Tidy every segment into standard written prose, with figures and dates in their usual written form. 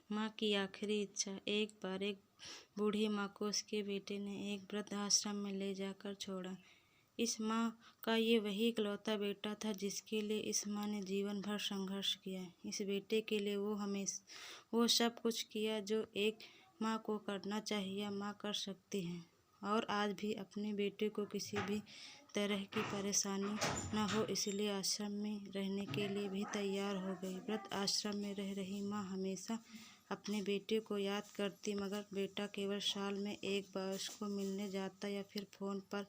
माँ की आखिरी इच्छा। एक बार एक बूढ़ी माँ को उसके बेटे ने एक वृद्ध आश्रम में ले जाकर छोड़ा। इस माँ का ये वही इकलौता बेटा था जिसके लिए इस माँ ने जीवन भर संघर्ष किया। इस बेटे के लिए वो सब कुछ किया जो एक माँ को करना चाहिए, माँ कर सकती है। और आज भी अपने बेटे को किसी भी तरह की परेशानी न हो इसलिए आश्रम में रहने के लिए भी तैयार हो गई। वृद्ध आश्रम में रह रही माँ हमेशा अपने बेटे को याद करती, मगर बेटा केवल साल में एक बार उसको मिलने जाता या फिर फ़ोन पर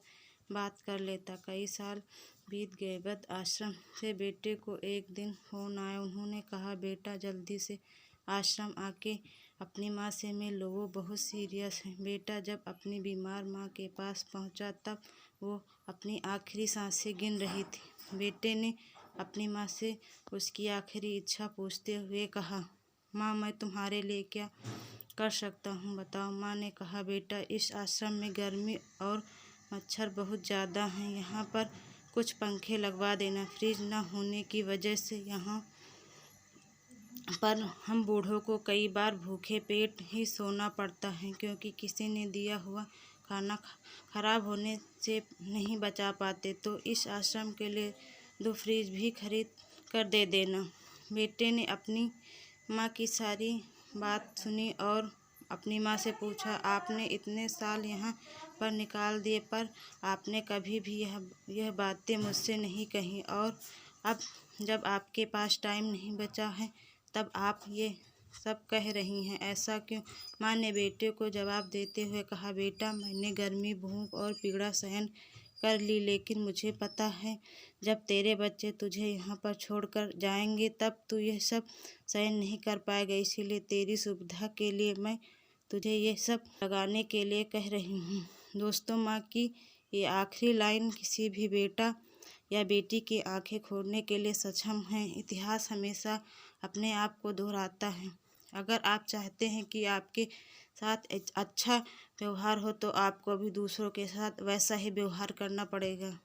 बात कर लेता। कई साल बीत गए। वृद्ध आश्रम से बेटे को एक दिन फ़ोन आया। उन्होंने कहा, बेटा जल्दी से आश्रम आके अपनी माँ से मिल लो, वो बहुत सीरियस है। बेटा जब अपनी बीमार माँ के पास पहुँचा तब वो अपनी आखिरी सांसें गिन रही थी। बेटे ने अपनी माँ से उसकी आखिरी इच्छा पूछते हुए कहा, माँ मैं तुम्हारे लिए क्या कर सकता हूँ, बताओ। माँ ने कहा, बेटा इस आश्रम में गर्मी और मच्छर बहुत ज़्यादा हैं, यहाँ पर कुछ पंखे लगवा देना। फ्रिज न होने की वजह से यहाँ पर हम बूढ़ों को कई बार भूखे पेट ही सोना पड़ता है, क्योंकि किसी ने दिया हुआ खाना खराब होने से नहीं बचा पाते। तो इस आश्रम के लिए 2 फ्रिज भी खरीद कर दे देना। बेटे ने अपनी माँ की सारी बात सुनी और अपनी माँ से पूछा, आपने इतने साल यहाँ पर निकाल दिए पर आपने कभी भी यह बातें मुझसे नहीं कही, और अब जब आपके पास टाइम नहीं बचा है तब आप ये सब कह रही हैं, ऐसा क्यों। माँ ने बेटे को जवाब देते हुए कहा, बेटा मैंने गर्मी, भूख और पीड़ा सहन कर ली, लेकिन मुझे पता है जब तेरे बच्चे तुझे यहाँ पर छोड़कर जाएंगे तब तू यह सब सहन नहीं कर पाएगा। इसीलिए तेरी सुविधा के लिए मैं तुझे ये सब लगाने के लिए कह रही हूँ। दोस्तों, माँ की ये आखिरी लाइन किसी भी बेटा या बेटी की आंखें खोलने के लिए सक्षम है। इतिहास हमेशा अपने आप को दोहराता है। अगर आप चाहते हैं कि आपके साथ अच्छा व्यवहार हो तो आपको भी दूसरों के साथ वैसा ही व्यवहार करना पड़ेगा।